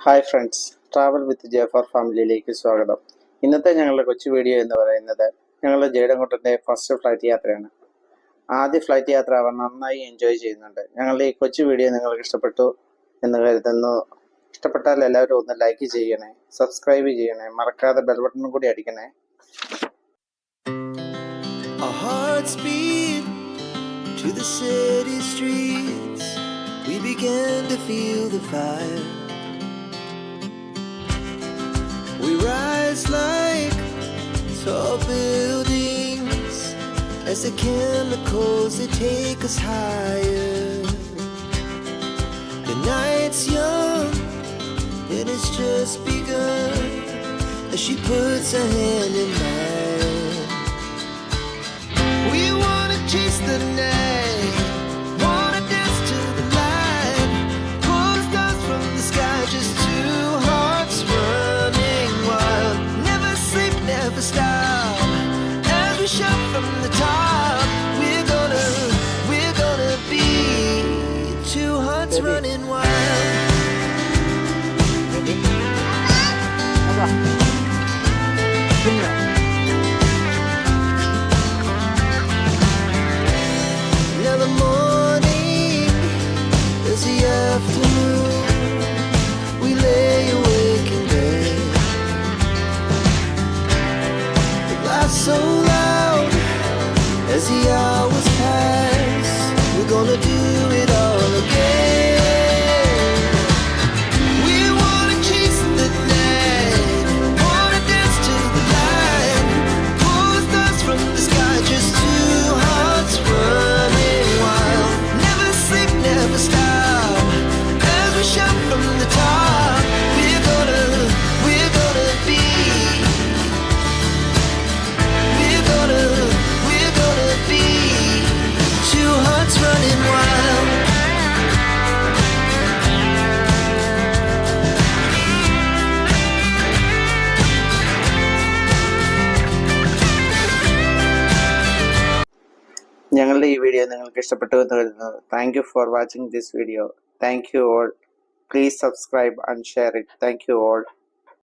Hi friends, travel with ജെഫർ ഫാമിലിയിലേക്ക് സ്വാഗതം. ഇന്നത്തെ ഞങ്ങളുടെ കൊച്ചു വീഡിയോ എന്ന് പറയുന്നത് ഞങ്ങളുടെ ജയ്ഡൻകുട്ടൻ്റെ ഫസ്റ്റ് ഫ്ലൈറ്റ് യാത്രയാണ്. ആദ്യ ഫ്ലൈറ്റ് യാത്ര അവർ നന്നായി എൻജോയ് ചെയ്യുന്നുണ്ട്. ഞങ്ങളുടെ ഈ കൊച്ചു വീഡിയോ നിങ്ങൾക്ക് ഇഷ്ടപ്പെട്ടു എന്ന് കരുതുന്നു. ഇഷ്ടപ്പെട്ടാൽ എല്ലാവരും ഒന്ന് ലൈക്ക് ചെയ്യണേ, സബ്സ്ക്രൈബ് ചെയ്യണേ, മറക്കാതെ ബെൽ ബട്ടണും കൂടി അടിക്കണേ. Our hearts beat to the city streets. We began to feel the fire. We rise like tall buildings as the chemicals they take us higher. The night's young and it's just begun as she puts her hand in mine. We wanna chase the night, wanna dance to the light, pull stars from the sky, just two hearts running wild. Never sleep, never stop, as we shout from the top. We're gonna be two hearts running wild. Now the morning is the afternoon. We lay awake in bed. The laughs so loud as the hours pass. We're gonna do it all again. We wanna chase the night, wanna dance to the light, pull stars from the sky, just two hearts running wild. Never sleep, never stop, as we shout from the top. We're gonna be, we're gonna be two hearts running wild. ഞങ്ങളുടെ ഈ video നിങ്ങൾക്ക് ഇഷ്ടപ്പെട്ടു എന്ന് കരുതുന്നു. Thank you for watching this video. Thank you all. Please subscribe and share it. Thank you all.